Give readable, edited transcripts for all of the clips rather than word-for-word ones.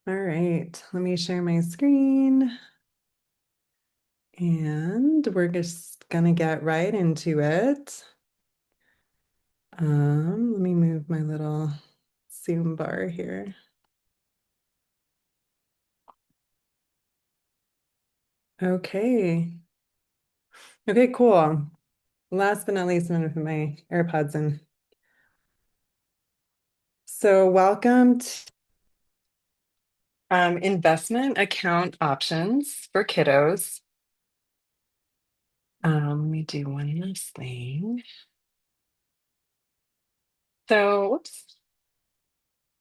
All right, let me share my screen and we're just gonna get right into it. Let me move my little Zoom bar here. Okay. Okay, cool. Last but not least, I'm gonna put my AirPods in. So welcome to investment account options for kiddos. Let me do one last thing. So, whoops.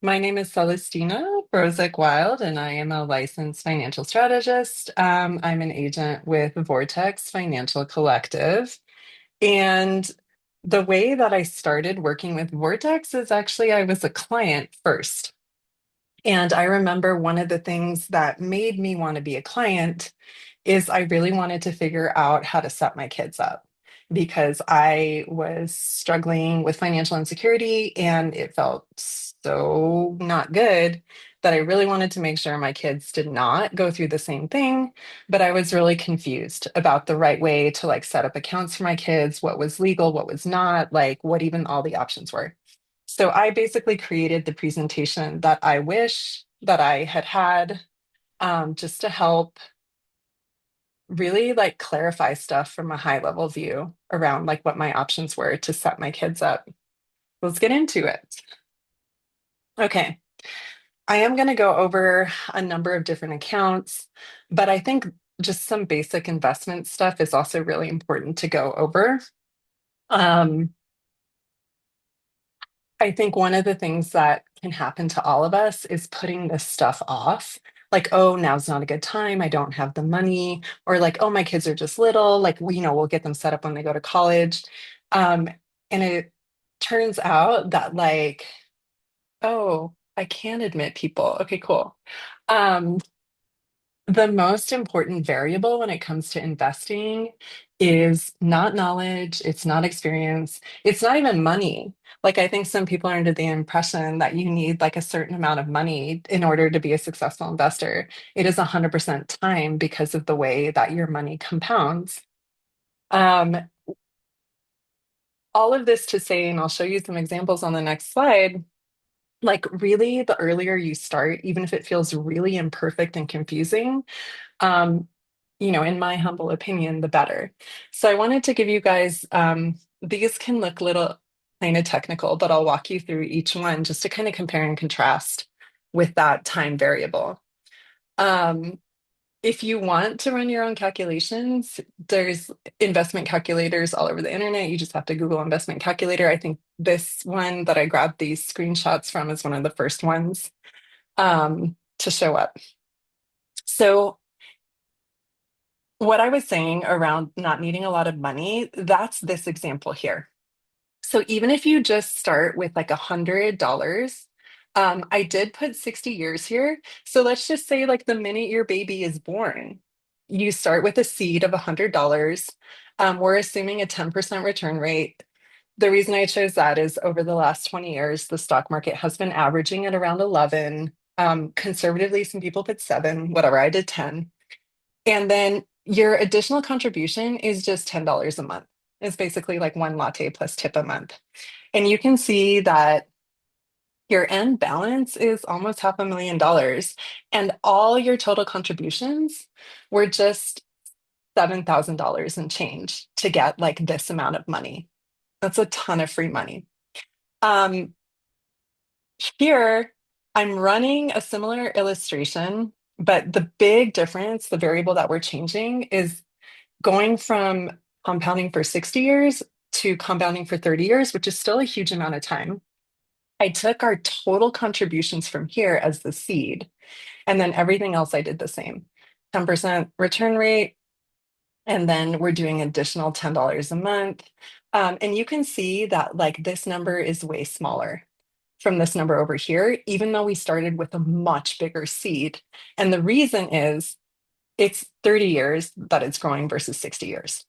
My name is Celestina Brozek-Wild, and I am a licensed financial strategist. I'm an agent with Vortex Financial Collective. And the way that I started working with Vortex is actually I was a client first. And I remember one of the things that made me want to be a client is I really wanted to figure out how to set my kids up because I was struggling with financial insecurity and it felt so not good that I really wanted to make sure my kids did not go through the same thing. But I was really confused about the right way to like set up accounts for my kids, what was legal, what was not, like what even all the options were. So I basically created the presentation that I wish that I had had just to help really like clarify stuff from a high level view around like what my options were to set my kids up. Let's get into it. Okay. I am going to go over a number of different accounts, but I think just some basic investment stuff is also really important to go over. Um, I think one of the things that can happen to all of us is putting this stuff off. Like, oh, now's not a good time. I don't have the money. Or like, oh, my kids are just little. Like, we'll get them set up when they go to college. Um, and it turns out that like, oh, I can admit people. Okay, cool. Um, the most important variable when it comes to investing is not knowledge, it's not experience, it's not even money. Like, I think some people are under the impression that you need like a certain amount of money in order to be a successful investor. It is 100% time because of the way that your money compounds. Um, all of this to say, and I'll show you some examples on the next slide. Like, really, the earlier you start, even if it feels really imperfect and confusing, um, in my humble opinion, the better. So I wanted to give you guys, these can look a little kind of technical, but I'll walk you through each one just to kind of compare and contrast with that time variable. Um, if you want to run your own calculations, there's investment calculators all over the internet. You just have to Google investment calculator. I think this one that I grabbed these screenshots from is one of the first ones to show up. So what I was saying around not needing a lot of money, that's this example here. So even if you just start with like $100, I did put 60 years here. So let's just say like the minute your baby is born, you start with a seed of $100. We're assuming a 10% return rate. The reason I chose that is over the last 20 years, the stock market has been averaging at around 11. Conservatively, some people put 7, whatever. I did 10. And then your additional contribution is just $10 a month. It's basically like one latte plus tip a month. And you can see that your end balance is almost $500,000. And all your total contributions were just $7,000 and change to get like this amount of money. That's a ton of free money. Um, Here, I'm running a similar illustration, but the big difference, the variable that we're changing is going from compounding for 60 years to compounding for 30 years, which is still a huge amount of time. I took our total contributions from here as the seed, and then everything else I did the same 10% return rate. And then we're doing additional $10 a month. And you can see that like this number is way smaller from this number over here, even though we started with a much bigger seed. And the reason is it's 30 years that it's growing versus 60 years.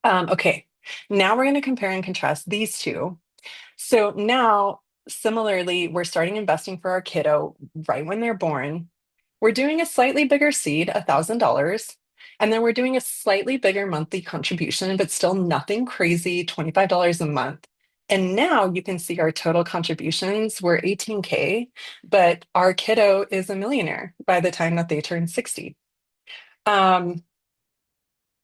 Okay, now we're going to compare and contrast these two. So now similarly, we're starting investing for our kiddo right when they're born. We're doing a slightly bigger seed, $1,000. And then we're doing a slightly bigger monthly contribution, but still nothing crazy, $25 a month. And now you can see our total contributions were 18K, but our kiddo is a millionaire by the time that they turn 60. Um,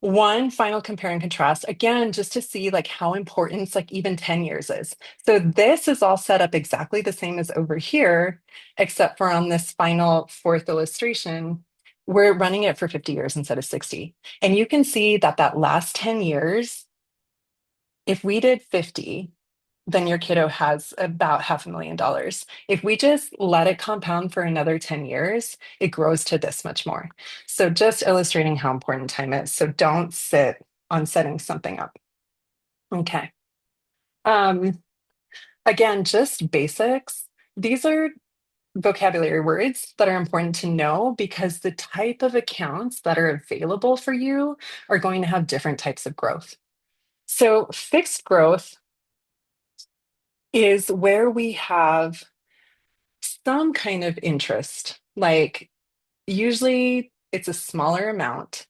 One final compare and contrast, again, just to see like how important like even 10 years is. So this is all set up exactly the same as over here, except for on this final fourth illustration, we're running it for 50 years instead of 60. And you can see that that last 10 years, if we did 50, then your kiddo has about $500,000. If we just let it compound for another 10 years, it grows to this much more. So just illustrating how important time is. So don't sit on setting something up. Okay. Um, Again, just basics. These are vocabulary words that are important to know because the type of accounts that are available for you are going to have different types of growth. So fixed growth is where we have some kind of interest. Like usually it's a smaller amount,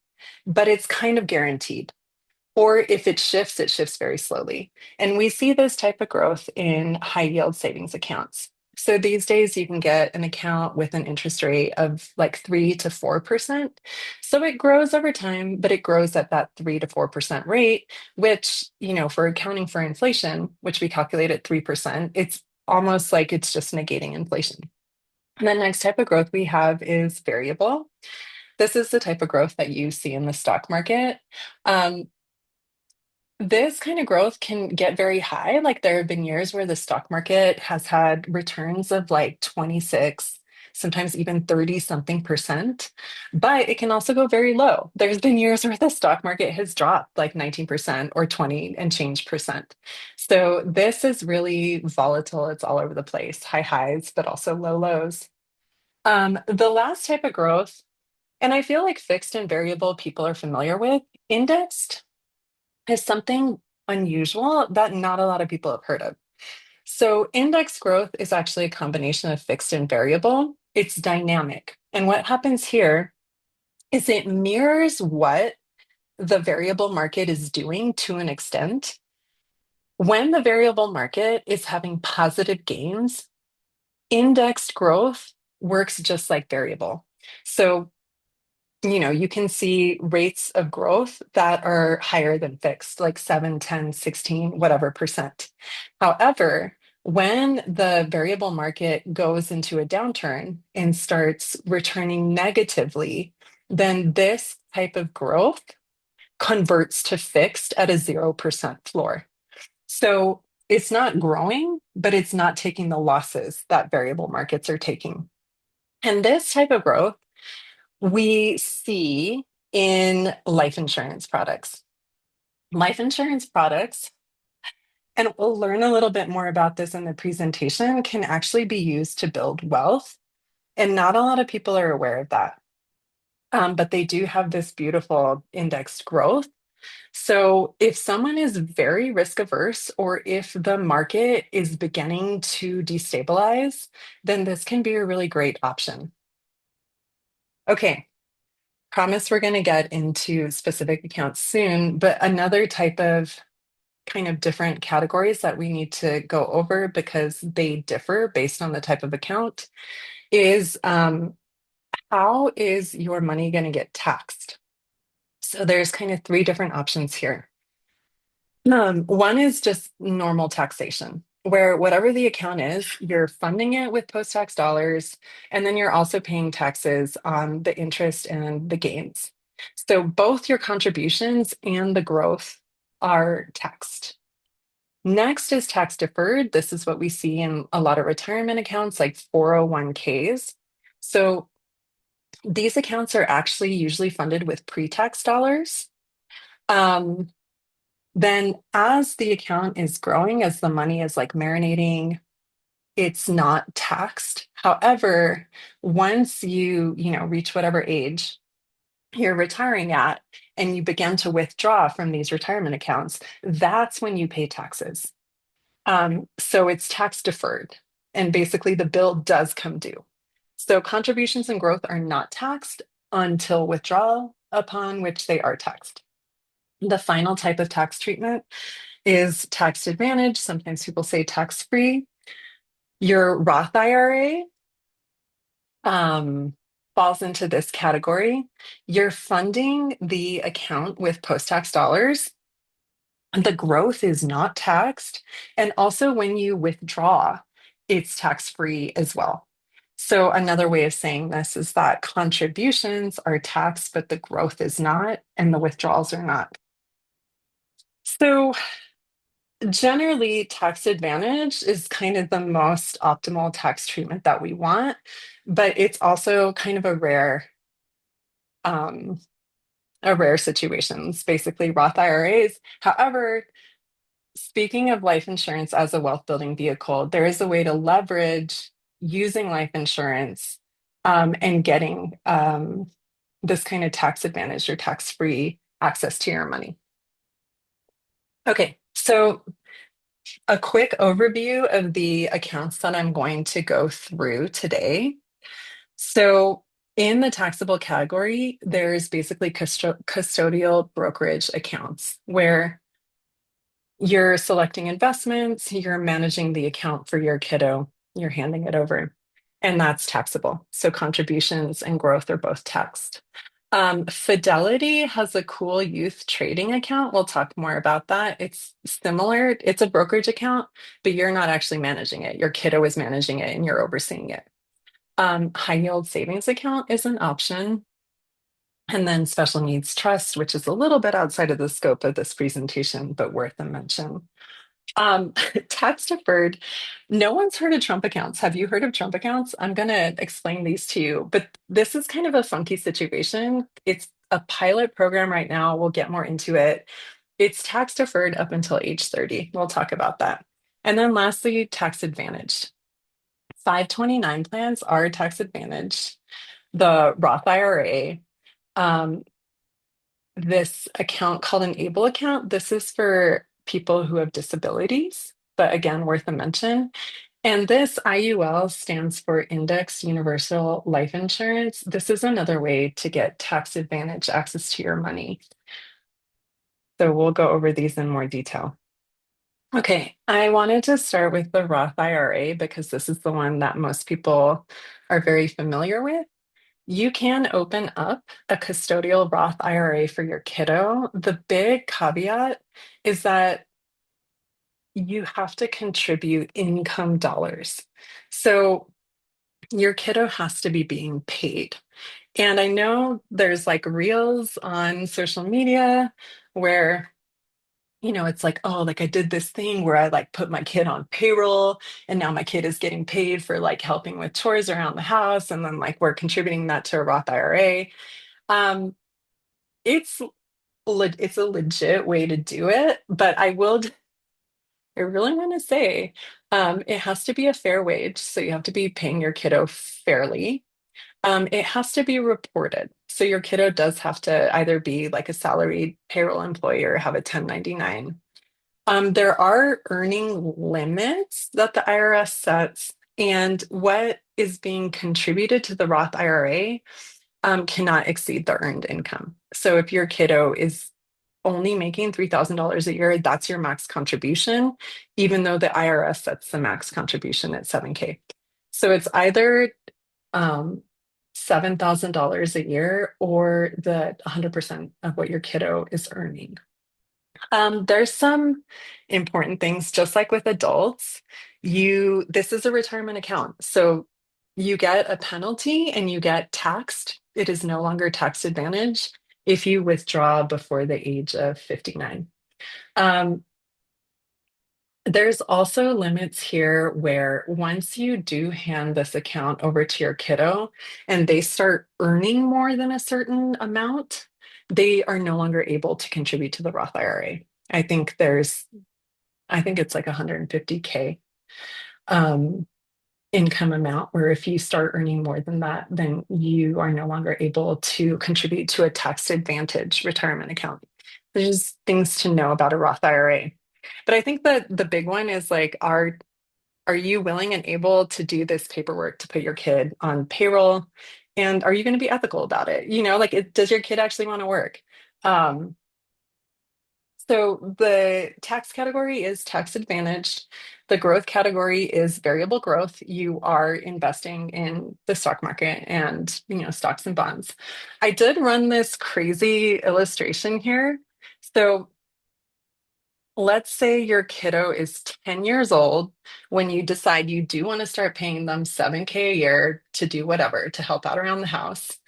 but it's kind of guaranteed. Or if it shifts very slowly. And we see this type of growth in high yield savings accounts. So these days you can get an account with an interest rate of like 3 to 4%. So it grows over time, but it grows at that 3 to 4% rate, which, for accounting for inflation, which we calculate at 3%, it's almost like it's just negating inflation. And the next type of growth we have is variable. This is the type of growth that you see in the stock market. Um, this kind of growth can get very high. Like there have been years where the stock market has had returns of like 26, sometimes even 30 something percent, but it can also go very low. There's been years where the stock market has dropped like 19% or 20 and change percent. So this is really volatile. It's all over the place, high highs, but also low lows. The last type of growth, and I feel like fixed and variable people are familiar with, indexed is something unusual that not a lot of people have heard of. So, index growth is actually a combination of fixed and variable. It's dynamic. And what happens here is it mirrors what the variable market is doing to an extent. When the variable market is having positive gains, indexed growth works just like variable. So, you can see rates of growth that are higher than fixed, like 7, 10, 16, whatever percent. However, when the variable market goes into a downturn and starts returning negatively, then this type of growth converts to fixed at a 0% floor. So it's not growing, but it's not taking the losses that variable markets are taking. And this type of growth we see in life insurance products. Life insurance products, and we'll learn a little bit more about this in the presentation, can actually be used to build wealth. And not a lot of people are aware of that. But they do have this beautiful indexed growth. So if someone is very risk averse, or if the market is beginning to destabilize, then this can be a really great option. Okay, promise we're going to get into specific accounts soon, but another type of kind of different categories that we need to go over because they differ based on the type of account is how is your money going to get taxed? So there's kind of three different options here. One is just normal taxation, where whatever the account is, you're funding it with post-tax dollars, and then you're also paying taxes on the interest and the gains. So both your contributions and the growth are taxed. Next is tax deferred. This is what we see in a lot of retirement accounts like 401ks. So these accounts are actually usually funded with pre-tax dollars. Um, then as the account is growing, as the money is like marinating, it's not taxed. However, once you reach whatever age you're retiring at and you begin to withdraw from these retirement accounts, that's when you pay taxes. So it's tax deferred, and basically the bill does come due. So contributions and growth are not taxed until withdrawal, upon which they are taxed. The final type of tax treatment is tax advantage. Sometimes people say tax free. Your Roth IRA um, falls into this category. You're funding the account with post tax dollars. The growth is not taxed. And also, when you withdraw, it's tax free as well. So, another way of saying this is that contributions are taxed, but the growth is not, and the withdrawals are not. So, generally, tax advantage is kind of the most optimal tax treatment that we want, but it's also kind of um, a rare situations, basically Roth IRAs. However, speaking of life insurance as a wealth building vehicle, there is a way to leverage using life insurance and getting this kind of tax advantage or tax free access to your money. Okay, so a quick overview of the accounts that I'm going to go through today. So, in the taxable category, there's basically custodial brokerage accounts where you're selecting investments, you're managing the account for your kiddo, you're handing it over, and that's taxable. So contributions and growth are both taxed. Fidelity has a cool youth trading account. We'll talk more about that. It's similar, it's a brokerage account, but you're not actually managing it. Your kiddo is managing it and you're overseeing it. High yield savings account is an option. And then special needs trust, which is a little bit outside of the scope of this presentation, but worth a mention. Um, Tax deferred. No one's heard of Trump accounts. Have you heard of Trump accounts? I'm going to explain these to you, but this is kind of a funky situation. It's a pilot program right now. We'll get more into it. It's tax deferred up until age 30. We'll talk about that. And then lastly, tax advantaged. 529 plans are tax advantaged. The Roth IRA, um, this account called an ABLE account. This is for people who have disabilities, but again, worth a mention. And this IUL stands for Index Universal Life Insurance. This is another way to get tax advantage access to your money. So we'll go over these in more detail. Okay, I wanted to start with the Roth IRA because this is the one that most people are very familiar with. You can open up a custodial Roth IRA for your kiddo. The big caveat is that you have to contribute income dollars. So your kiddo has to be being paid. And I know there's like reels on social media where it's like, oh, like I did this thing where I like put my kid on payroll and now my kid is getting paid for like helping with chores around the house. And then like we're contributing that to a Roth IRA. Um, it's it's a legit way to do it, but I really want to say it has to be a fair wage. So you have to be paying your kiddo fairly. It has to be reported. So your kiddo does have to either be like a salaried payroll employee or have a 1099. There are earning limits that the IRS sets, and what is being contributed to the Roth IRA cannot exceed the earned income. So if your kiddo is only making $3,000 a year, that's your max contribution, even though the IRS sets the max contribution at 7K. So it's either um, $7,000 a year or the 100% of what your kiddo is earning. There's some important things, just like with adults. This is a retirement account. So you get a penalty and you get taxed. It is no longer tax advantage if you withdraw before the age of 59. Um, there's also limits here where once you do hand this account over to your kiddo and they start earning more than a certain amount, they are no longer able to contribute to the Roth IRA. I think it's like 150K income amount where if you start earning more than that, then you are no longer able to contribute to a tax advantage retirement account. There's just things to know about a Roth IRA. But I think that the big one is like, are you willing and able to do this paperwork to put your kid on payroll? And are you going to be ethical about it? Like, does your kid actually want to work? Um, so the tax category is tax advantaged. The growth category is variable growth. You are investing in the stock market and, stocks and bonds. I did run this crazy illustration here. So let's say your kiddo is 10 years old when you decide you do want to start paying them 7K a year to do whatever, to help out around the house.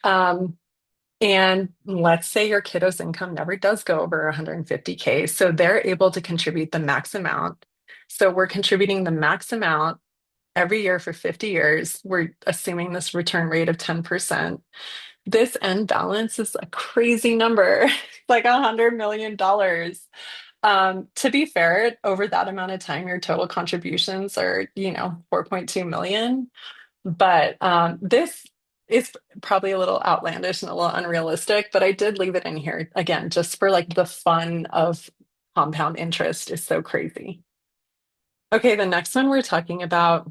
Um, and let's say your kiddo's income never does go over 150K. So they're able to contribute the max amount. So we're contributing the max amount every year for 50 years. We're assuming this return rate of 10%. This end balance is a crazy number, like $100 million. To be fair, over that amount of time, your total contributions are, 4.2 million. But this is probably a little outlandish and a little unrealistic, but I did leave it in here again, just for like the fun of compound interest is so crazy. Okay, the next one we're talking about,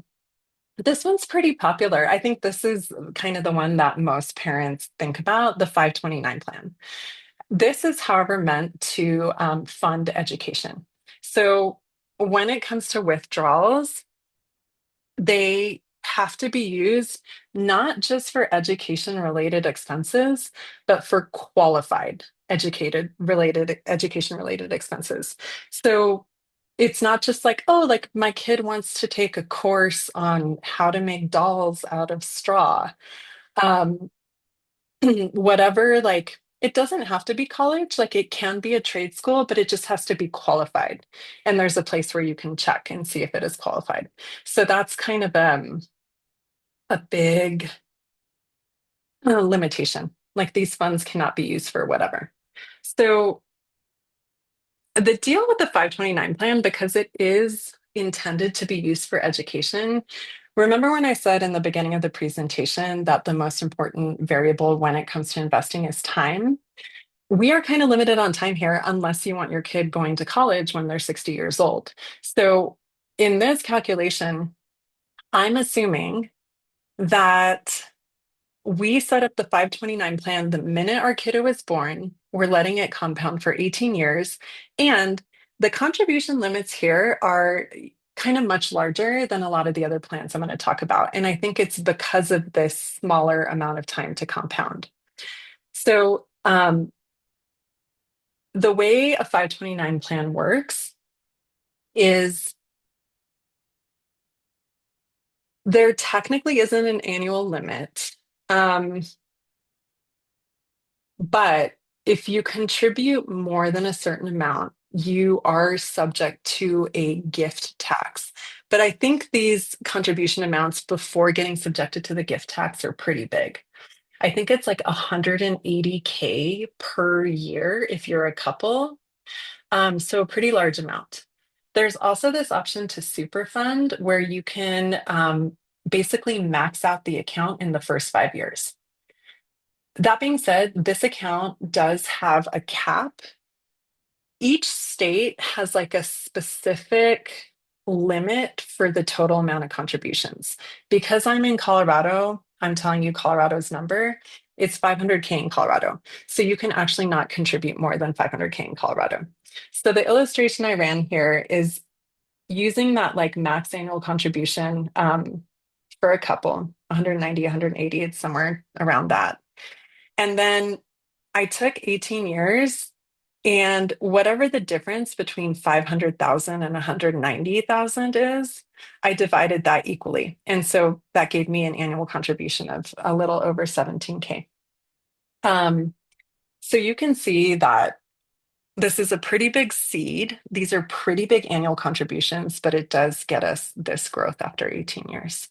this one's pretty popular. I think this is kind of the one that most parents think about, the 529 plan. This is, however, meant to fund education. So when it comes to withdrawals, they have to be used not just for education related expenses, but for qualified education related expenses. So it's not just like, oh, like my kid wants to take a course on how to make dolls out of straw. Um, whatever, like it doesn't have to be college, like it can be a trade school, but it just has to be qualified. And there's a place where you can check and see if it is qualified. So that's kind of a big limitation. Like these funds cannot be used for whatever. So the deal with the 529 plan, because it is intended to be used for education, remember when I said in the beginning of the presentation that the most important variable when it comes to investing is time? We are kind of limited on time here unless you want your kid going to college when they're 60 years old. So in this calculation, I'm assuming that we set up the 529 plan the minute our kiddo was born. We're letting it compound for 18 years. And the contribution limits here are kind of much larger than a lot of the other plans I'm going to talk about. And I think it's because of this smaller amount of time to compound. So, the way a 529 plan works is there technically isn't an annual limit. Um, but if you contribute more than a certain amount, you are subject to a gift tax. But I think these contribution amounts before getting subjected to the gift tax are pretty big. I think it's like 180K per year if you're a couple. So a pretty large amount. There's also this option to super fund where you can basically max out the account in the first 5 years. That being said, this account does have a cap. Each state has like a specific limit for the total amount of contributions. Because I'm in Colorado, I'm telling you Colorado's number. It's 500K in Colorado. So you can actually not contribute more than 500K in Colorado. So the illustration I ran here is using that like max annual contribution for a couple, 190, 180, it's somewhere around that. And then I took 18 years and whatever the difference between 500,000 and 190,000 is, I divided that equally. And so that gave me an annual contribution of a little over 17K. Um, so you can see that this is a pretty big seed. These are pretty big annual contributions, but it does get us this growth after 18 years.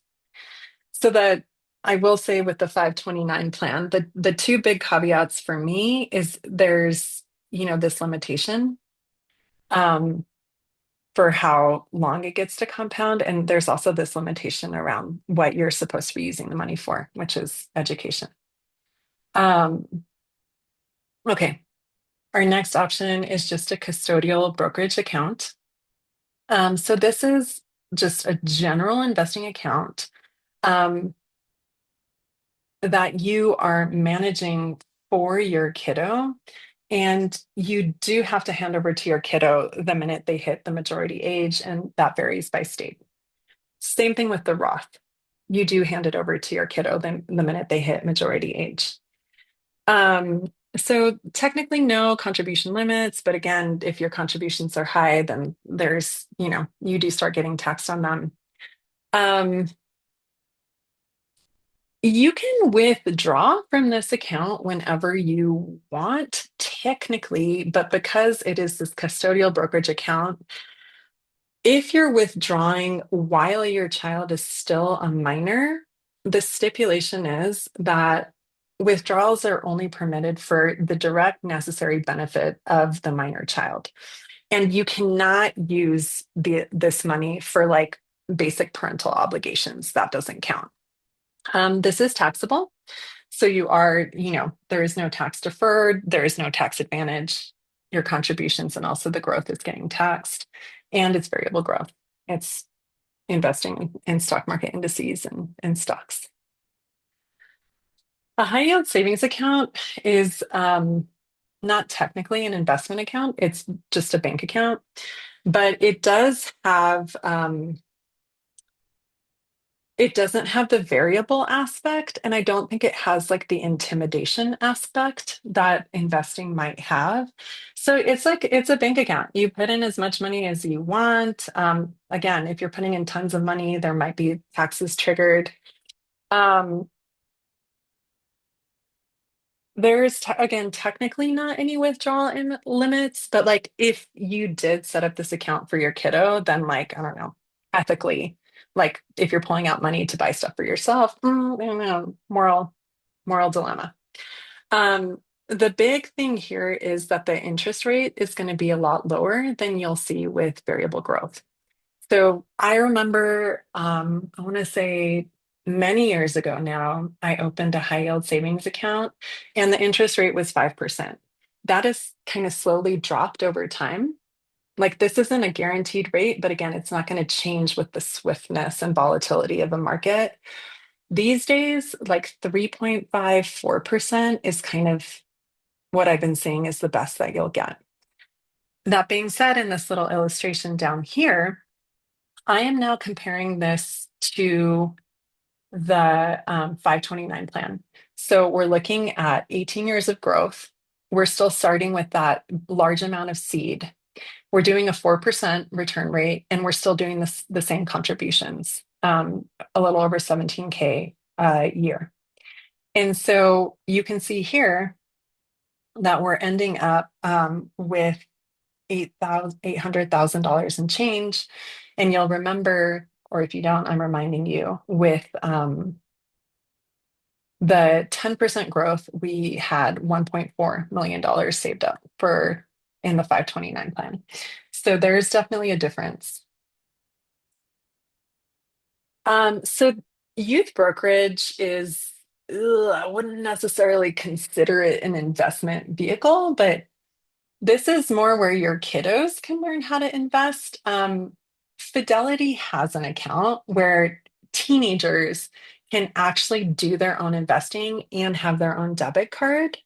So that I will say with the 529 plan, the two big caveats for me is there's, this limitation um, for how long it gets to compound. And there's also this limitation around what you're supposed to be using the money for, which is education. Um, okay. Our next option is just a custodial brokerage account. So this is just a general investing account um, that you are managing for your kiddo. And you do have to hand over to your kiddo the minute they hit the majority age, and that varies by state. Same thing with the Roth. You do hand it over to your kiddo the minute they hit majority age. Um, so technically no contribution limits, but again, if your contributions are high, then there's, you do start getting taxed on them. Um, you can withdraw from this account whenever you want, technically, but because it is this custodial brokerage account, if you're withdrawing while your child is still a minor, the stipulation is that withdrawals are only permitted for the direct necessary benefit of the minor child. And you cannot use this money for like basic parental obligations. That doesn't count. This is taxable. So there is no tax deferred, there is no tax advantage. Your contributions and also the growth is getting taxed, and it's variable growth. It's investing in stock market indices and stocks. A high yield savings account is not technically an investment account, it's just a bank account, but it doesn't have the variable aspect, and I don't think it has like the intimidation aspect that investing might have. So it's a bank account. You put in as much money as you want. Again, if you're putting in tons of money, there might be taxes triggered. Um, again, technically not any withdrawal limits, but like if you did set up this account for your kiddo, then like, I don't know, ethically, like if you're pulling out money to buy stuff for yourself, I don't know, moral dilemma. The big thing here is that the interest rate is going to be a lot lower than you'll see with variable growth. So I remember, I want to say many years ago now, I opened a high yield savings account and the interest rate was 5%. That has kind of slowly dropped over time. Like this isn't a guaranteed rate, but again, it's not going to change with the swiftness and volatility of the market. These days, like 3.54% is kind of what I've been seeing is the best that you'll get. That being said, in this little illustration down here, I am now comparing this to the 529 plan. So we're looking at 18 years of growth. We're still starting with that large amount of seed. We're doing a 4% return rate, and we're still doing the same contributions, a little over 17K a year. And so you can see here that we're ending up with $800,000 in change. And you'll remember, or if you don't, I'm reminding you, with the 10% growth, we had $1.4 million saved up for in the 529 plan. So there's definitely a difference. So youth brokerage is, I wouldn't necessarily consider it an investment vehicle, but this is more where your kiddos can learn how to invest. Fidelity has an account where teenagers can actually do their own investing and have their own debit card.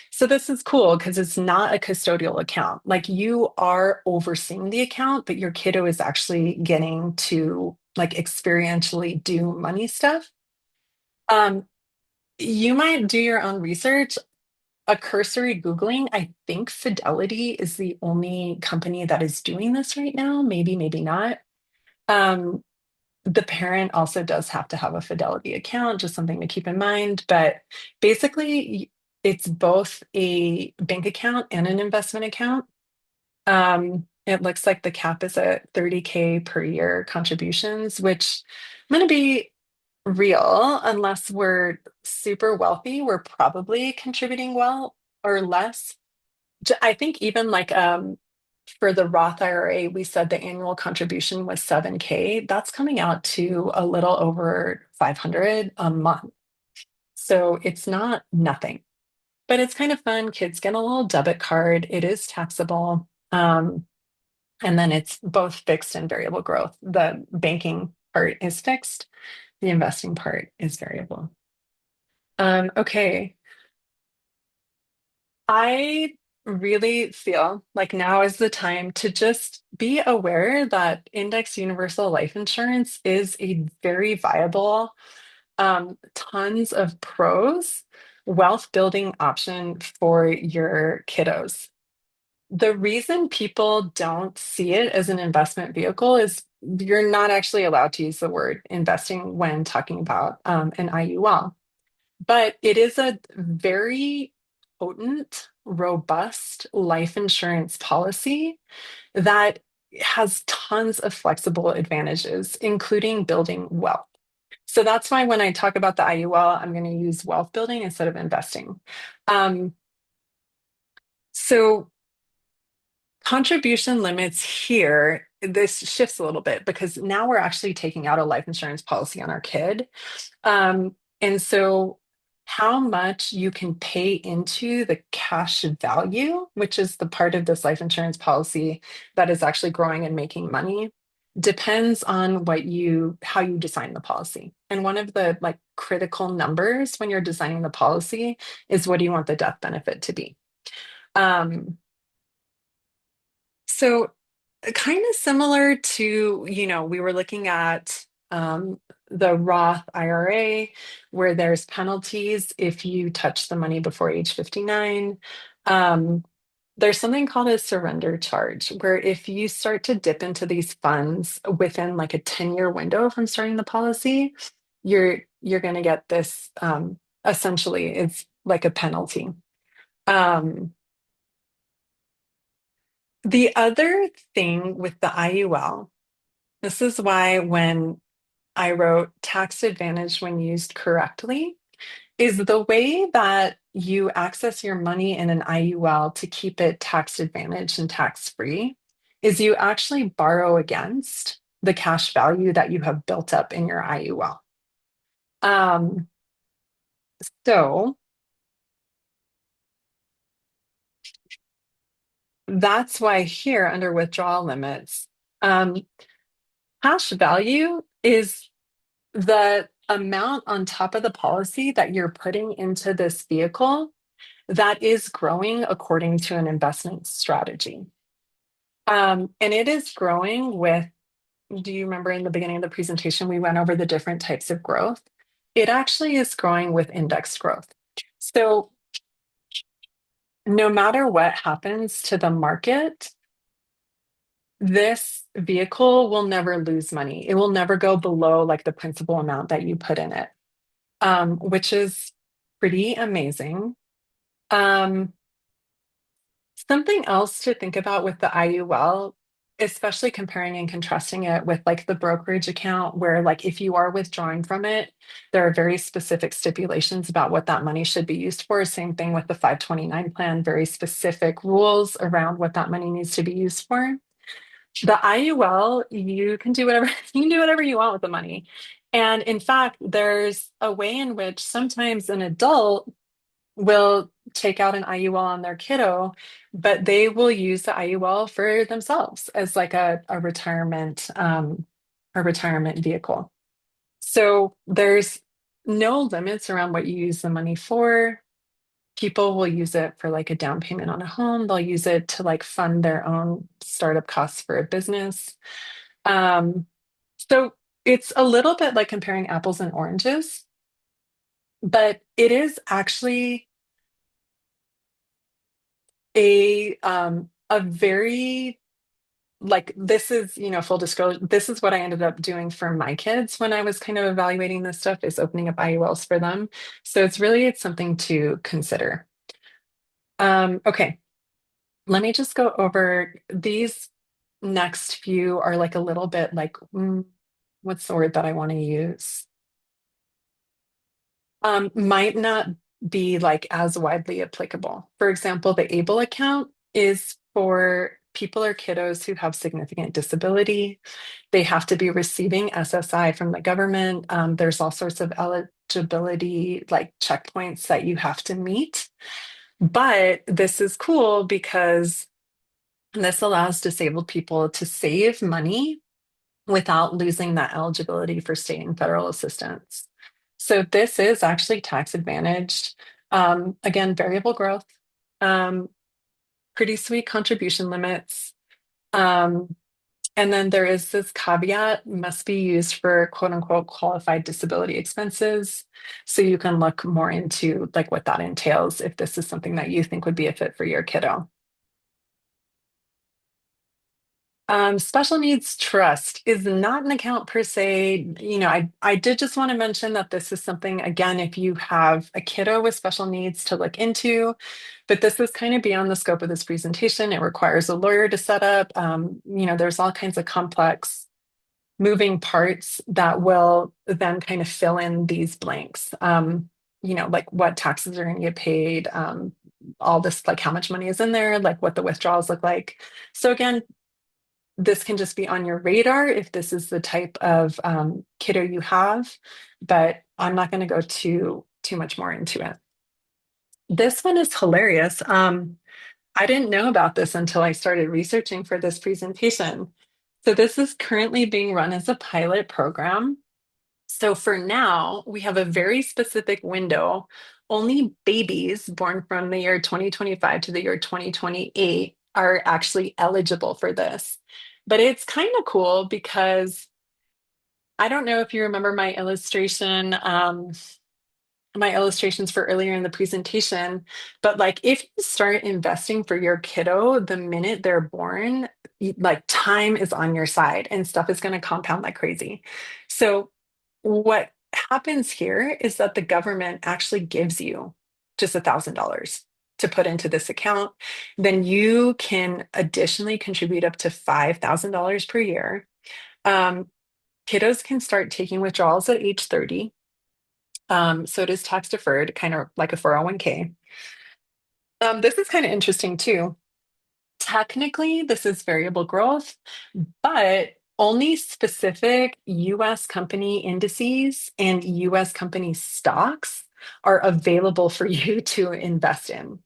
So this is cool because it's not a custodial account. Like you are overseeing the account, but your kiddo is actually getting to like experientially do money stuff. Um, you might do your own research. A cursory Googling, I think Fidelity is the only company that is doing this right now. Maybe, maybe not. Um, the parent also does have to have a Fidelity account, just something to keep in mind. But basically, it's both a bank account and an investment account. It looks like the cap is at 30K per year contributions, which I'm going to be real, unless we're super wealthy, we're probably contributing well or less. I think even like for the Roth IRA, we said the annual contribution was 7K. That's coming out to a little over 500 a month. So it's not nothing. but it's kind of fun. Kids get a little debit card. It is taxable. And then it's both fixed and variable growth. The banking part is fixed, the investing part is variable. Okay. I really feel like now is the time to just be aware that index universal life insurance is a very viable, tons of pros, wealth building option for your kiddos. The reason people don't see it as an investment vehicle is you're not actually allowed to use the word investing when talking about an IUL. But it is a very potent, robust life insurance policy that has tons of flexible advantages, including building wealth. So that's why when I talk about the IUL, I'm going to use wealth building instead of investing. Um, so contribution limits here, this shifts a little bit because now we're actually taking out a life insurance policy on our kid. And so how much you can pay into the cash value, which is the part of this life insurance policy that is actually growing and making money, depends on how you design the policy. And one of the like critical numbers when you're designing the policy is what do you want the death benefit to be? Um, so kind of similar to, we were looking at the Roth IRA, where there's penalties if you touch the money before age 59. Um, there's something called a surrender charge, where if you start to dip into these funds within like a 10-year window from starting the policy, you're going to get this essentially it's like a penalty. Um, the other thing with the IUL, this is why when I wrote tax advantage when used correctly, is the way that you access your money in an IUL to keep it tax advantage and tax free is you actually borrow against the cash value that you have built up in your IUL. Um, so that's why here under withdrawal limits, um, cash value is the amount on top of the policy that you're putting into this vehicle that is growing according to an investment strategy. And it is growing with, do you remember in the beginning of the presentation, we went over the different types of growth? It actually is growing with index growth. So no matter what happens to the market, this vehicle will never lose money. It will never go below like the principal amount that you put in it, which is pretty amazing. Um, Something else to think about with the IUL, especially comparing and contrasting it with like the brokerage account, where like if you are withdrawing from it, there are very specific stipulations about what that money should be used for. Same thing with the 529 plan, very specific rules around what that money needs to be used for. The IUL, you can do whatever you can do whatever you want with the money. And in fact, there's a way in which sometimes an adult will take out an IUL on their kiddo, but they will use the IUL for themselves as like a retirement vehicle. So there's no limits around what you use the money for. People will use it for like a down payment on a home. They'll use it to like fund their own startup costs for a business. Um, so it's a little bit like comparing apples and oranges, but it is actually a very like this is full disclosure, this is what I ended up doing for my kids when I was kind of evaluating this stuff, is opening up IULs for them. So it's something to consider. Okay, let me just go over these next few are like a little bit like what's the word that I want to use, might not be like as widely applicable. For example, the ABLE account is for people or kiddos who have significant disability. They have to be receiving SSI from the government. There's all sorts of eligibility like checkpoints that you have to meet. But this is cool because this allows disabled people to save money without losing that eligibility for state and federal assistance. So this is actually tax advantaged. Again, variable growth, um, pretty sweet contribution limits. Um, and then there is this caveat, must be used for quote unquote qualified disability expenses. So you can look more into like what that entails if this is something that you think would be a fit for your kiddo. Special needs trust is not an account per se. I did just want to mention that this is something, again, if you have a kiddo with special needs to look into, but this is kind of beyond the scope of this presentation. It requires a lawyer to set up. There's all kinds of complex moving parts that will then kind of fill in these blanks. Like what taxes are going to get paid, all this, like how much money is in there, like what the withdrawals look like. So again, this can just be on your radar if this is the type of kiddo you have, but I'm not going to go too much more into it. This one is hilarious. I didn't know about this until I started researching for this presentation. So this is currently being run as a pilot program. So for now, we have a very specific window. Only babies born from the year 2025 to the year 2028 are actually eligible for this. But it's kind of cool because I don't know if you remember my illustrations for earlier in the presentation, but like if you start investing for your kiddo the minute they're born, like time is on your side and stuff is going to compound like crazy. So what happens here is that the government actually gives you just $1,000 to put into this account. Then you can additionally contribute up to $5,000 per year. Um, Kiddos can start taking withdrawals at age 30. So it is tax deferred, kind of like a 401k. This is kind of interesting too. Technically, this is variable growth, but only specific US company indices and US company stocks are available for you to invest in.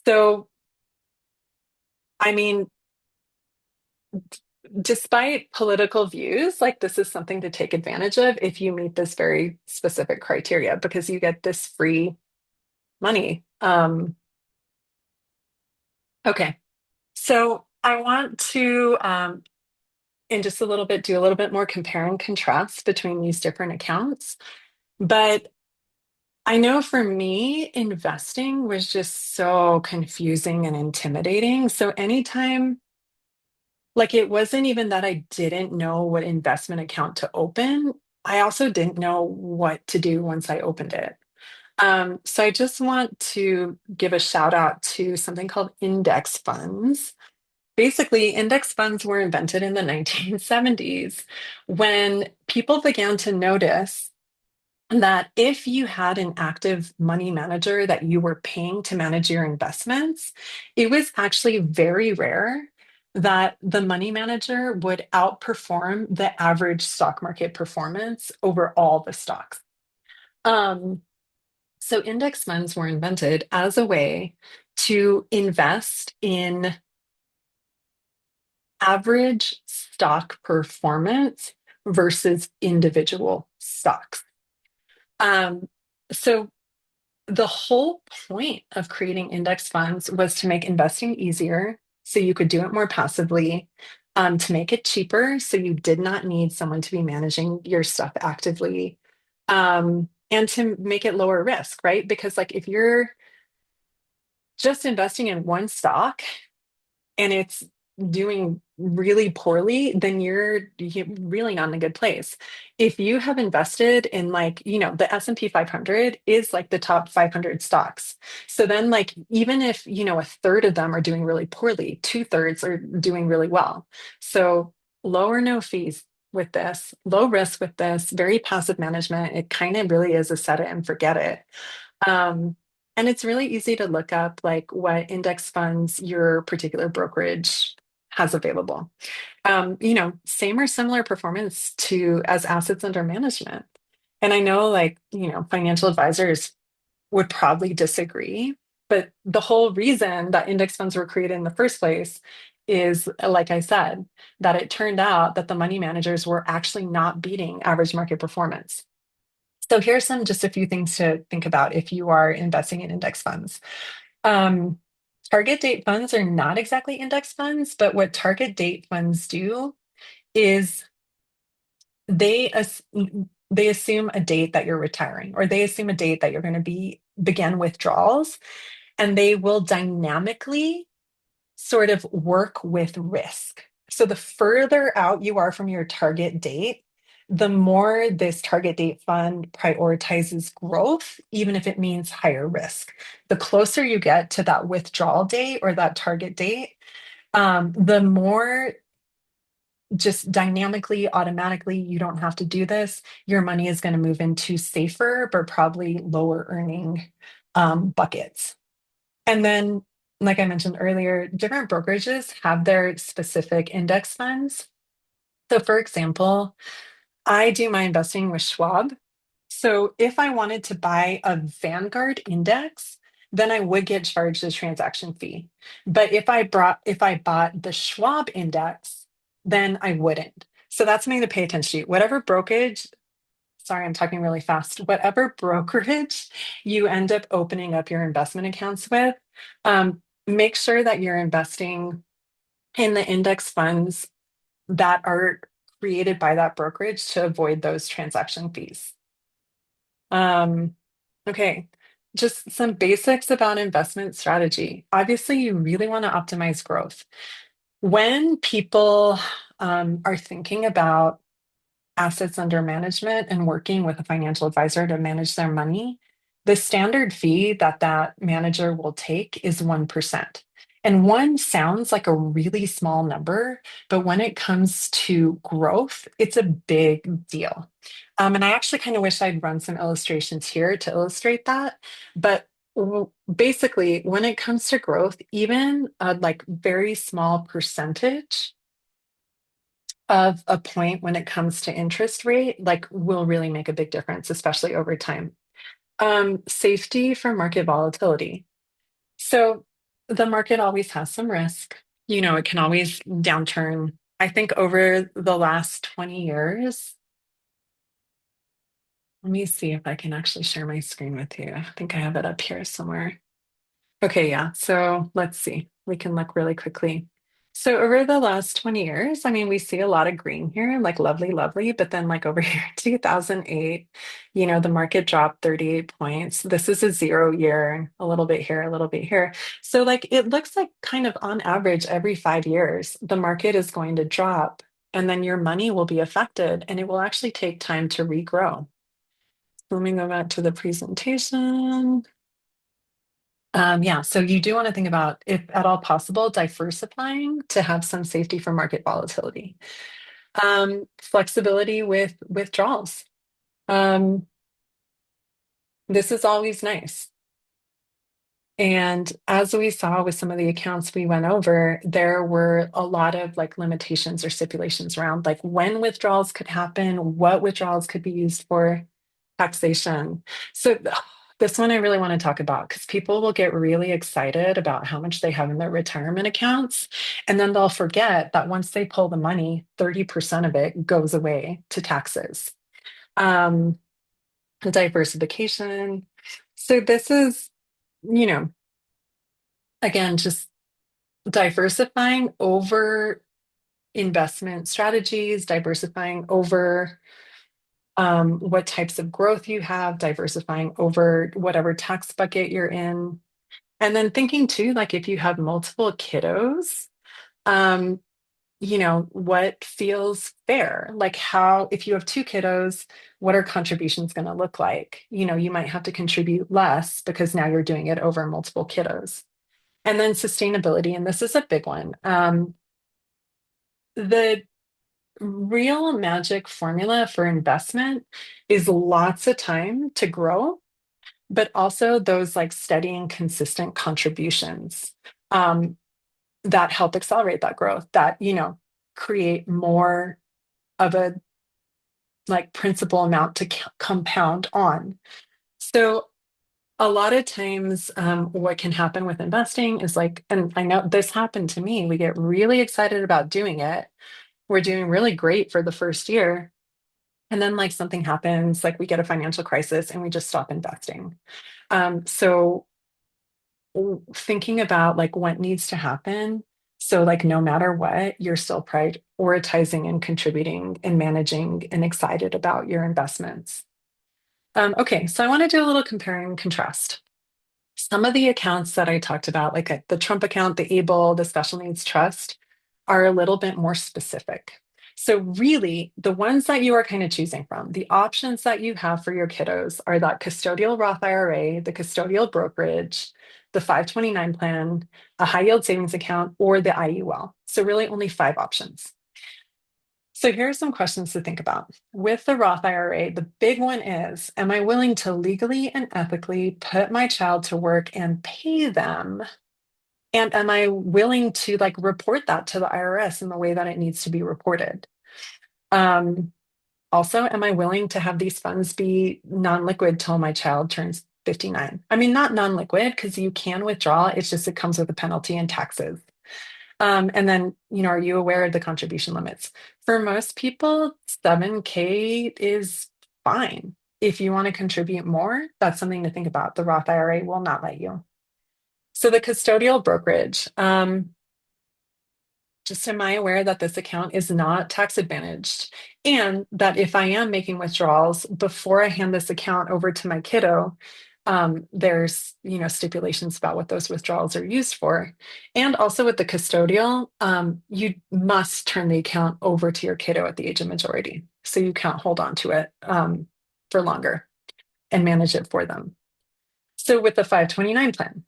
So, I mean, despite political views, like this is something to take advantage of if you meet this very specific criteria because you get this free money. Okay, so I want to, in just a little bit, do a little bit more compare and contrast between these different accounts. But I know for me, investing was just so confusing and intimidating. So anytime, like it wasn't even that I didn't know what investment account to open, I also didn't know what to do once I opened it. So I just want to give a shout out to something called index funds. Basically, index funds were invented in the 1970s when people began to notice that if you had an active money manager that you were paying to manage your investments, it was actually very rare that the money manager would outperform the average stock market performance over all the stocks. Um, so index funds were invented as a way to invest in average stock performance versus individual stocks. Um, so the whole point of creating index funds was to make investing easier so you could do it more passively, to make it cheaper so you did not need someone to be managing your stuff actively, and to make it lower risk, right? Because like if you're just investing in one stock and it's doing really poorly, then you're really not in a good place. If you have invested in like, the S&P 500 is like the top 500 stocks. So then like, even if, a third of them are doing really poorly, two-thirds are doing really well. So low or no fees with this, low risk with this, very passive management. It kind of really is a set it and forget it. Um, and it's really easy to look up like what index funds your particular brokerage has available. Same or similar performance to as assets under management. And I know like, financial advisors would probably disagree. But the whole reason that index funds were created in the first place is, like I said, that it turned out that the money managers were actually not beating average market performance. So here's some just a few things to think about if you are investing in index funds. Um, Target date funds are not exactly index funds, but what target date funds do is they as- they assume a date that you're retiring, or they assume a date that you're going to begin withdrawals, and they will dynamically sort of work with risk. So the further out you are from your target date, the more this target date fund prioritizes growth, even if it means higher risk. The closer you get to that withdrawal date or that target date, the more just dynamically, automatically, you don't have to do this. Your money is going to move into safer, but probably lower earning buckets. And then, like I mentioned earlier, different brokerages have their specific index funds. So, for example, I do my investing with Schwab. So, if I wanted to buy a Vanguard index, then I would get charged a transaction fee. But if I bought the Schwab index, then I wouldn't. So that's something to pay attention to. Whatever brokerage, sorry, I'm talking really fast. Whatever brokerage you end up opening up your investment accounts with, make sure that you're investing in the index funds that are created by that brokerage to avoid those transaction fees. Um, okay, just some basics about investment strategy. Obviously, you really want to optimize growth. When people are thinking about assets under management and working with a financial advisor to manage their money, the standard fee that that manager will take is 1%. And one sounds like a really small number, but when it comes to growth, it's a big deal. And I actually kind of wish I'd run some illustrations here to illustrate that. But basically, when it comes to growth, even a like very small percentage of a point when it comes to interest rate, like will really make a big difference, especially over time. Safety from market volatility. So the market always has some risk. You know, it can always downturn. I think over the last 20 years, let me see if I can actually share my screen with you. I think I have it up here somewhere. Okay, yeah. So let's see. We can look really quickly. So over the last 20 years, I mean, we see a lot of green here, like lovely, lovely. But then like over here, 2008, you know, the market dropped 38 points. This is a 0 year, a little bit here, a little bit here. So like it looks like kind of on average every 5 years, the market is going to drop and then your money will be affected and it will actually take time to regrow. Let me go back to the presentation. Yeah, so you do want to think about, if at all possible, diversifying to have some safety for market volatility. Flexibility with withdrawals. Um, this is always nice. And as we saw with some of the accounts we went over, there were a lot of like limitations or stipulations around like when withdrawals could happen, what withdrawals could be used for, taxation. So this one I really want to talk about because people will get really excited about how much they have in their retirement accounts. And then they'll forget that once they pull the money, 30% of it goes away to taxes. Um, Diversification. So this is, you know, again, just diversifying over investment strategies, diversifying over what types of growth you have, diversifying over whatever tax bucket you're in. And then thinking too, like if you have multiple kiddos, um, you know, what feels fair? Like how, if you have two kiddos, what are contributions going to look like? You know, you might have to contribute less because now you're doing it over multiple kiddos. And then sustainability, and this is a big one. The real magic formula for investment is lots of time to grow, but also those like steady and consistent contributions um, that help accelerate that growth, that, you know, create more of a like principal amount to compound on. So a lot of times, what can happen with investing is like, and I know this happened to me, we get really excited about doing it. We're doing really great for the first year. And then, like, something happens, like we get a financial crisis and we just stop investing. So, thinking about like what needs to happen. So, like, no matter what, you're still prioritizing and contributing and managing and excited about your investments. Okay, so I want to do a little compare and contrast. Some of the accounts that I talked about, like the Trump account, the ABLE, the Special Needs Trust, are a little bit more specific. So, really, the ones that you are kind of choosing from, the options that you have for your kiddos are that custodial Roth IRA, the custodial brokerage, the 529 plan, a high yield savings account, or the IUL. So, really, only five options. So here are some questions to think about. With the Roth IRA, the big one is, am I willing to legally and ethically put my child to work and pay them? And am I willing to like report that to the IRS in the way that it needs to be reported? Um, Also, am I willing to have these funds be non-liquid till my child turns 59? I mean, not non-liquid because you can withdraw. It's just it comes with a penalty and taxes. And then, are you aware of the contribution limits? For most people, 7K is fine. If you want to contribute more, that's something to think about. The Roth IRA will not let you. So the custodial brokerage, just am I aware that this account is not tax advantaged? And that if I am making withdrawals before I hand this account over to my kiddo, there's stipulations about what those withdrawals are used for. And also with the custodial, you must turn the account over to your kiddo at the age of majority. So you can't hold on to it for longer and manage it for them. So with the 529 plan,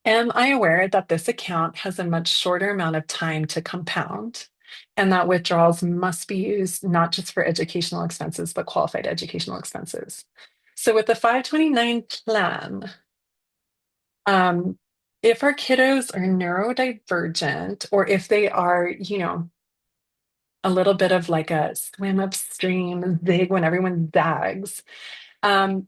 am I aware that this account has a much shorter amount of time to compound and that withdrawals must be used not just for educational expenses, but qualified educational expenses? So with the 529 plan, um, if our kiddos are neurodivergent or if they are, a little bit of like a swim upstream, zig when everyone zags, um,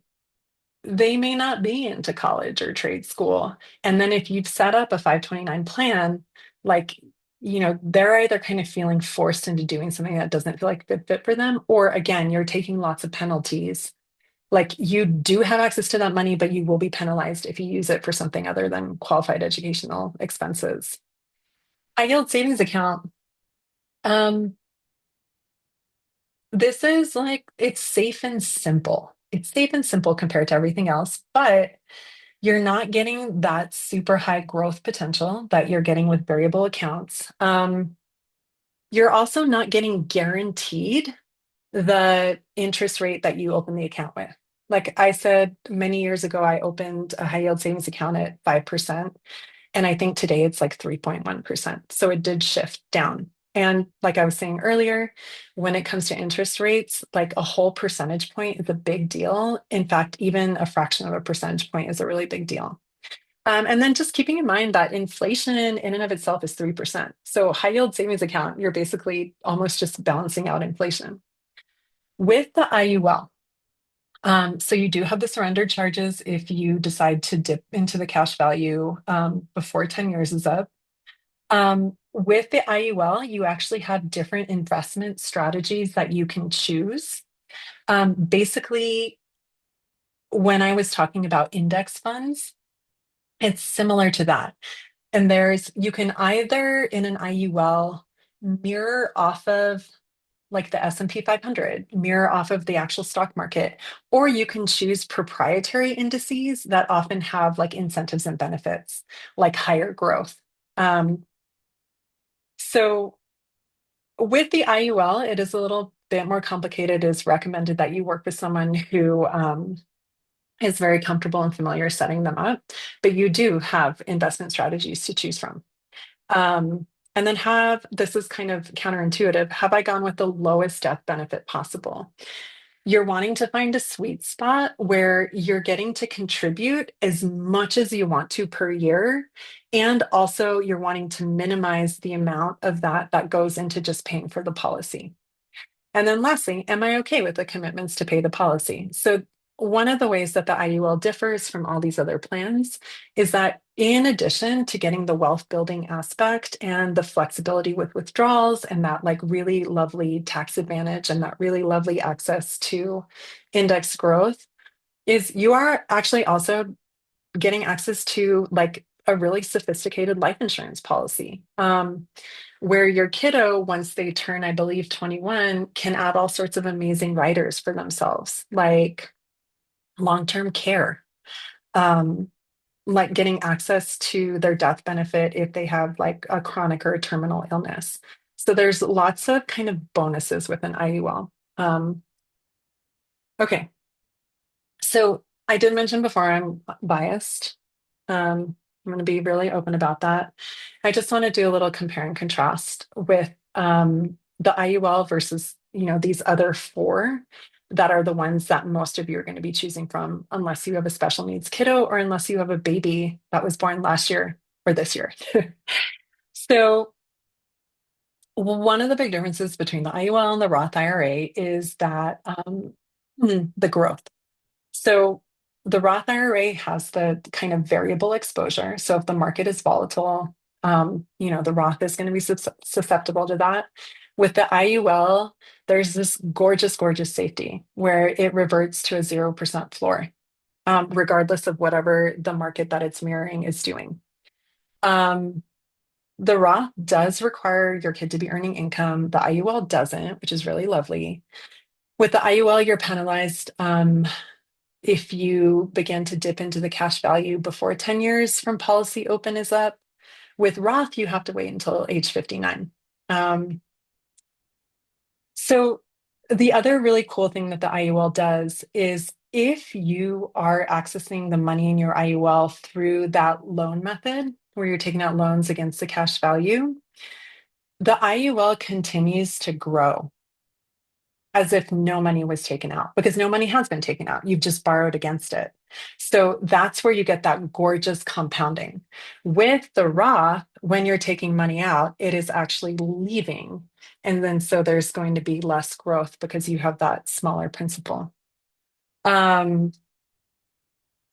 they may not be into college or trade school. And then if you've set up a 529 plan, like, they're either kind of feeling forced into doing something that doesn't feel like a good fit for them, or again, you're taking lots of penalties. Like you do have access to that money, but you will be penalized if you use it for something other than qualified educational expenses. High yield savings account. Um, this is like, it's safe and simple. It's safe and simple compared to everything else, but you're not getting that super high growth potential that you're getting with variable accounts. You're also not getting guaranteed the interest rate that you open the account with. Like I said many years ago, I opened a high yield savings account at 5%. And I think today it's like 3.1%. So it did shift down. And like I was saying earlier, when it comes to interest rates, like a whole percentage point is a big deal. In fact, even a fraction of a percentage point is a really big deal. And then just keeping in mind that inflation in and of itself is 3%. So high yield savings account, you're basically almost just balancing out inflation. With the IUL, so you do have the surrender charges if you decide to dip into the cash value before 10 years is up. With the IUL, you actually have different investment strategies that you can choose. Basically, when I was talking about index funds, it's similar to that. And you can either in an IUL mirror off of like the S&P 500, mirror off of the actual stock market, or you can choose proprietary indices that often have like incentives and benefits, like higher growth. So with the IUL, it is a little bit more complicated. It is recommended that you work with someone who is very comfortable and familiar setting them up, but you do have investment strategies to choose from. And then this is kind of counterintuitive, have I gone with the lowest death benefit possible? You're wanting to find a sweet spot where you're getting to contribute as much as you want to per year. And also, you're wanting to minimize the amount of that goes into just paying for the policy. And then lastly, am I okay with the commitments to pay the policy? So one of the ways that the IUL differs from all these other plans is that in addition to getting the wealth building aspect and the flexibility with withdrawals and that like really lovely tax advantage and that really lovely access to index growth, is you are actually also getting access to like a really sophisticated life insurance policy. Where your kiddo, once they turn, I believe, 21, can add all sorts of amazing riders for themselves, like long-term care, um, like getting access to their death benefit if they have like a chronic or a terminal illness. So there's lots of kind of bonuses with an IUL. Okay, so I did mention before I'm biased. I'm going to be really open about that. I just want to do a little compare and contrast with the IUL versus, these other four that are the ones that most of you are going to be choosing from, unless you have a special needs kiddo or unless you have a baby that was born last year or this year. So, one of the big differences between the IUL and the Roth IRA is that the growth. So the Roth IRA has the kind of variable exposure. So if the market is volatile, the Roth is going to be susceptible to that. With the IUL, there's this gorgeous, gorgeous safety where it reverts to a 0% floor, regardless of whatever the market that it's mirroring is doing. Um, the Roth does require your kid to be earning income. The IUL doesn't, which is really lovely. With the IUL, you're penalized if you begin to dip into the cash value before 10 years from policy open is up. With Roth, you have to wait until age 59. So the other really cool thing that the IUL does is if you are accessing the money in your IUL through that loan method, where you're taking out loans against the cash value, the IUL continues to grow as if no money was taken out because no money has been taken out. You've just borrowed against it. So that's where you get that gorgeous compounding. With the Roth, when you're taking money out, it is actually leaving. And then so there's going to be less growth because you have that smaller principal. Um,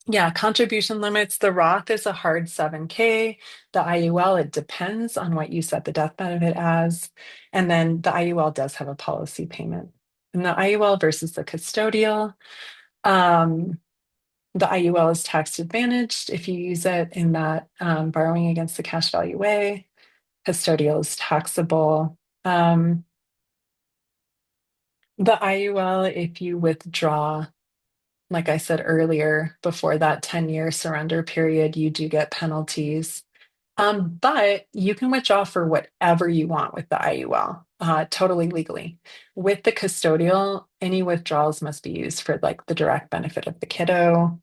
yeah, contribution limits. The Roth is a hard 7K. The IUL, it depends on what you set the death benefit as. And then the IUL does have a policy payment. And the IUL versus the custodial. Um, the IUL is tax advantaged if you use it in that borrowing against the cash value way. Custodial is taxable. The IUL, if you withdraw, like I said earlier, before that 10-year surrender period, you do get penalties. But you can withdraw for whatever you want with the IUL, totally legally. With the custodial, any withdrawals must be used for like the direct benefit of the kiddo.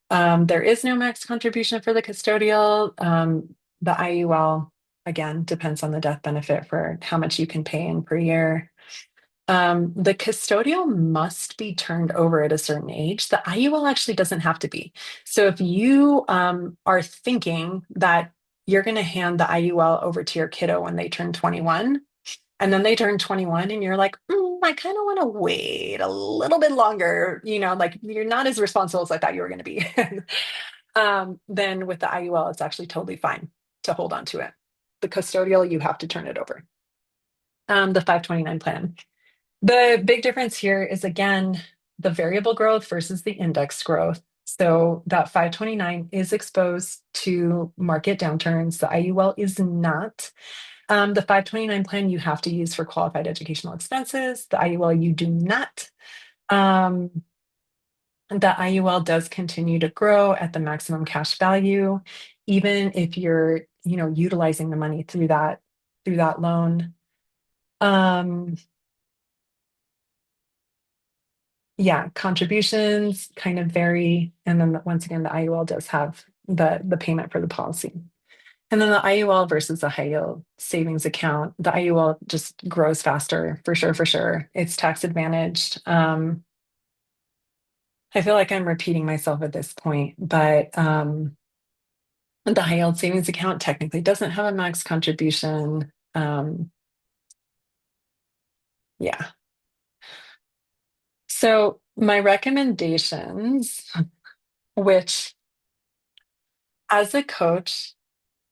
There is no max contribution for the custodial. The IUL, again, depends on the death benefit for how much you can pay in per year. The custodial must be turned over at a certain age. The IUL actually doesn't have to be. So if you are thinking that you're going to hand the IUL over to your kiddo when they turn 21, and then they turn 21 and you're like, I kind of want to wait a little bit longer, like you're not as responsible as I thought you were going to be. Then with the IUL, it's actually totally fine to hold on to it. The custodial, you have to turn it over. The 529 plan. The big difference here is again, the variable growth versus the index growth. So that 529 is exposed to market downturns. The IUL is not. The 529 plan you have to use for qualified educational expenses. The IUL you do not. The IUL does continue to grow at the maximum cash value, even if you're, utilizing the money through that loan. Um, yeah, contributions kind of vary. And then once again, the IUL does have the payment for the policy. And then the IUL versus the high yield savings account, the IUL just grows faster for sure, for sure. It's tax advantaged. I feel like I'm repeating myself at this point, but the high yield savings account technically doesn't have a max contribution. Yeah. So My recommendations, which as a coach,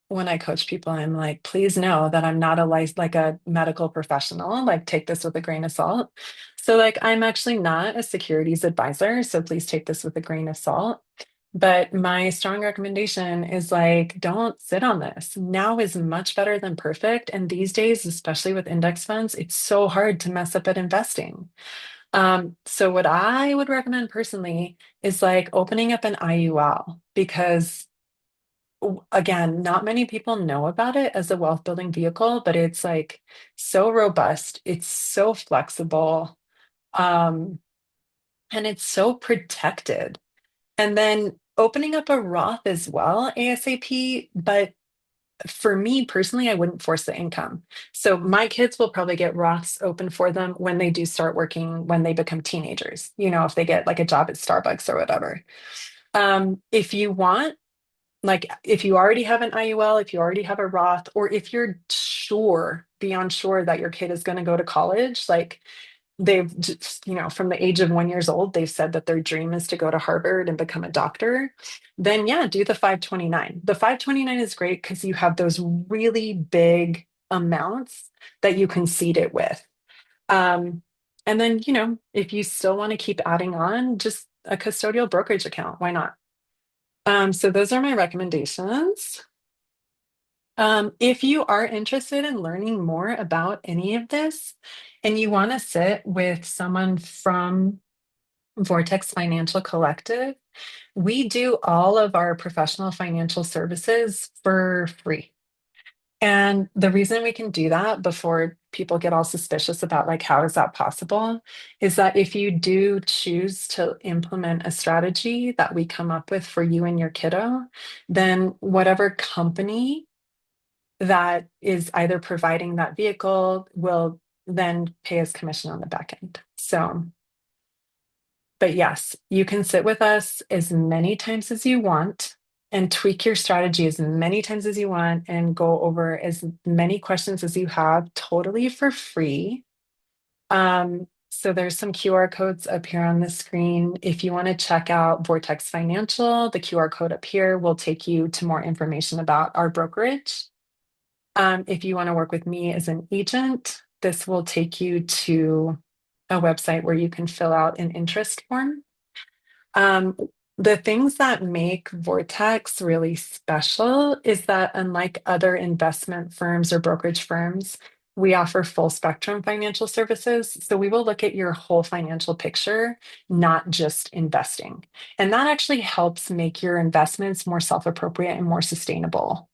when I coach people, I'm like, please know that I'm not like a medical professional. Like, take this with a grain of salt. So, like, I'm actually not a securities advisor. So please take this with a grain of salt. But my strong recommendation is like, don't sit on this. Now is much better than perfect. And these days, especially with index funds, it's so hard to mess up at investing. So what I would recommend personally is like opening up an IUL because again, not many people know about it as a wealth building vehicle, but it's like so robust, it's so flexible, um, and it's so protected. And then opening up a Roth as well, ASAP, but for me personally, I wouldn't force the income. So my kids will probably get Roths open for them when they do start working, when they become teenagers, if they get like a job at Starbucks or whatever. If you want, like if you already have an IUL, if you already have a Roth, or if you're sure, beyond sure that your kid is going to go to college, like they've just, from the age of 1 years old, they've said that their dream is to go to Harvard and become a doctor, then yeah, do the 529. The 529 is great because you have those really big amounts that you can seed it with. Um, and then, if you still want to keep adding on, just a custodial brokerage account, why not? So those are my recommendations. If you are interested in learning more about any of this and you want to sit with someone from Vortex Financial Collective, we do all of our professional financial services for free. And the reason we can do that before people get all suspicious about like, how is that possible? Is that if you do choose to implement a strategy that we come up with for you and your kiddo, then whatever company that is either providing that vehicle will then pay us commission on the back end. So, but yes, you can sit with us as many times as you want and tweak your strategy as many times as you want and go over as many questions as you have totally for free. So there's some QR codes up here on the screen. If you want to check out Vortex Financial, the QR code up here will take you to more information about our brokerage. If you want to work with me as an agent, this will take you to a website where you can fill out an interest form. Um, the things that make Vortex really special is that unlike other investment firms or brokerage firms, we offer full spectrum financial services. So we will look at your whole financial picture, not just investing. And that actually helps make your investments more self-appropriate and more sustainable,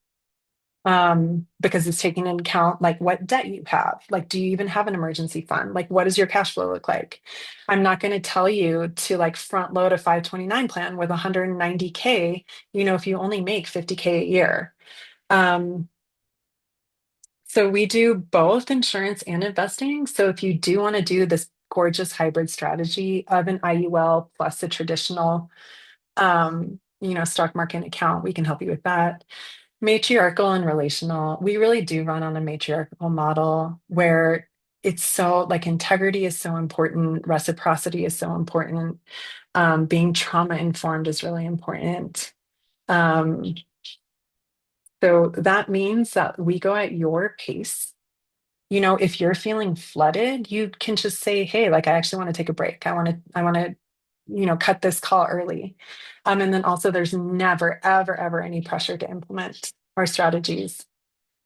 because it's taking into account like what debt you have. Like, do you even have an emergency fund? Like, what does your cash flow look like? I'm not going to tell you to like front load a 529 plan with 190K, if you only make 50K a year. Um, so we do both insurance and investing. So if you do want to do this gorgeous hybrid strategy of an IUL plus a traditional, stock market account, we can help you with that. Matriarchal and relational, we really do run on a matriarchal model where it's so like integrity is so important, reciprocity is so important, being trauma informed is really important. Um, so that means that we go at your pace. If you're feeling flooded, you can just say, hey, like I actually want to take a break. I want to, cut this call early. And then also there's never, ever, ever any pressure to implement our strategies.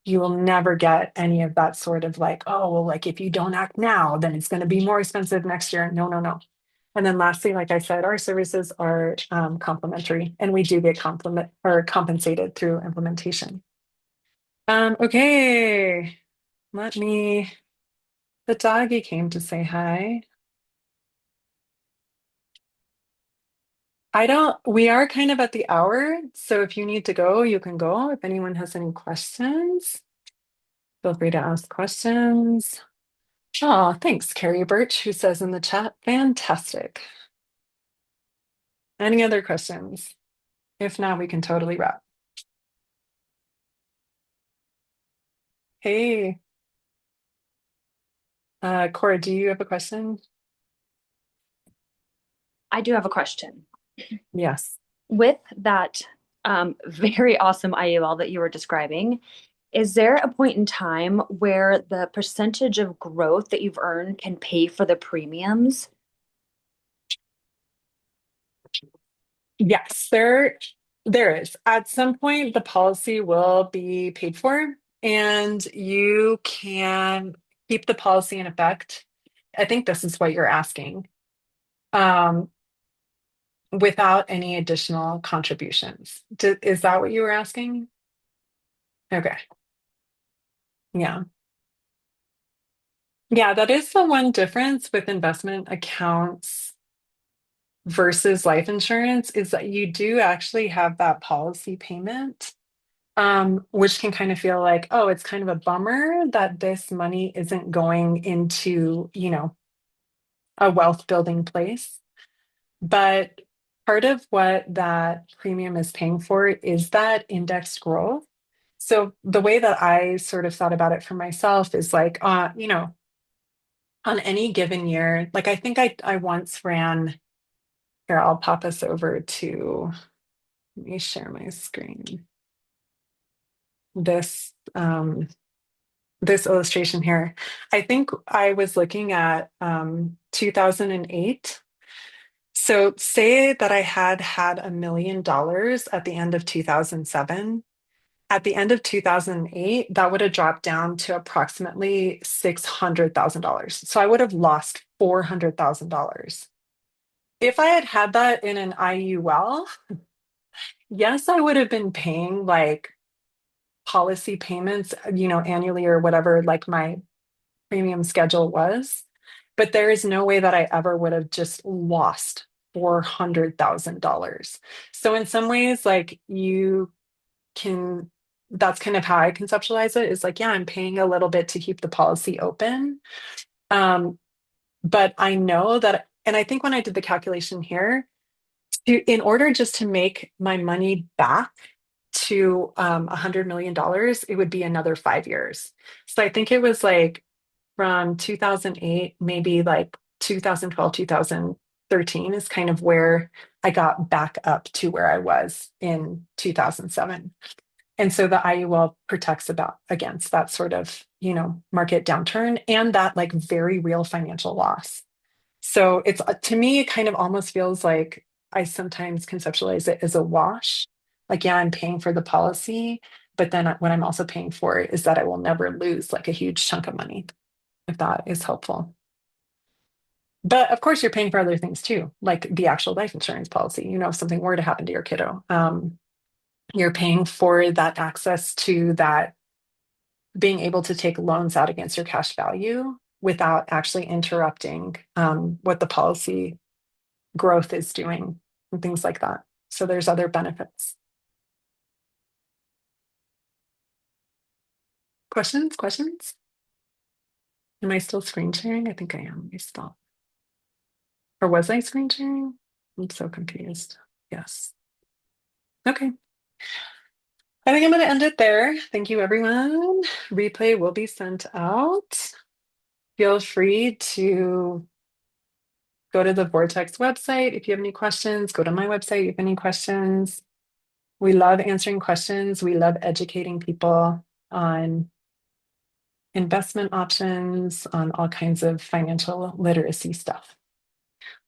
You will never get any of that sort of like, oh, well, like if you don't act now, then it's going to be more expensive next year. No, no, no. And then lastly, like I said, our services are complimentary and we do get compliment or compensated through implementation. Okay, let me, the doggy came to say hi. We are kind of at the hour. So if you need to go, you can go. If anyone has any questions, feel free to ask questions. Oh, thanks, Carrie Birch, who says in the chat, fantastic. Any other questions? If not, we can totally wrap. Hey, Cora, do you have a question? I do have a question. Yes. With that very awesome IUL that you were describing, is there a point in time where the percentage of growth that you've earned can pay for the premiums? Yes, there is. At some point, the policy will be paid for, and you can keep the policy in effect. I think this is what you're asking, um, without any additional contributions. Is that what you were asking? Okay. Yeah. Yeah, that is the one difference with investment accounts versus life insurance is that you do actually have that policy payment, which can kind of feel like, oh, it's kind of a bummer that this money isn't going into, a wealth building place. But part of what that premium is paying for is that index growth. So the way that I sort of thought about it for myself is like, on any given year, like I think I once ran, here, I'll pop us over to, let me share my screen. This this illustration here. I think I was looking at 2008. So say that I had had $1 million at the end of 2007. At the end of 2008, that would have dropped down to approximately $600,000. So I would have lost $400,000. If I had had that in an IUL, yes, I would have been paying like policy payments, annually or whatever, like my premium schedule was. But there is no way that I ever would have just lost $400,000. So in some ways, like you can, that's kind of how I conceptualize it is like, yeah, I'm paying a little bit to keep the policy open. Um, but I know that, and I think when I did the calculation here, in order just to make my money back to $100 million, it would be another 5 years. So I think it was like from 2008, maybe like 2012, 2013 is kind of where I got back up to where I was in 2007. And so the IUL protects about against that sort of, market downturn and that like very real financial loss. So it's to me, it kind of almost feels like I sometimes conceptualize it as a wash. Like, yeah, I'm paying for the policy, but then what I'm also paying for is that I will never lose like a huge chunk of money, if that is helpful. But of course, you're paying for other things too, like the actual life insurance policy. If something were to happen to your kiddo, you're paying for that access to that being able to take loans out against your cash value without actually interrupting what the policy growth is doing and things like that. So there's other benefits. Questions? Questions? Am I still screen sharing? I think I am. Let me stop. Or was I screen sharing? I'm so confused. Yes. Okay. I think I'm going to end it there. Thank you, everyone. Replay will be sent out. Feel free to go to the Vortex website if you have any questions. Go to my website if you have any questions. We love answering questions. We love educating people on investment options, on all kinds of financial literacy stuff.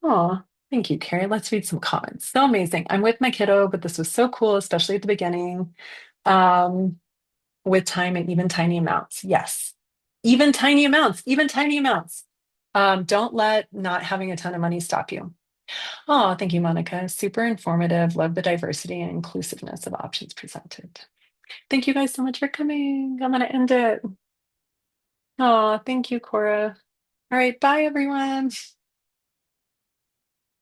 Oh, thank you, Carrie. Let's read some comments. So amazing. I'm with my kiddo, but this was so cool, especially at the beginning. Um, with time and even tiny amounts. Yes. Even tiny amounts, even tiny amounts. Don't let not having a ton of money stop you. Oh, thank you, Monica. Super informative. Love the diversity and inclusiveness of options presented. Thank you guys so much for coming. I'm going to end it. Oh, thank you, Cora. All right. Bye, everyone.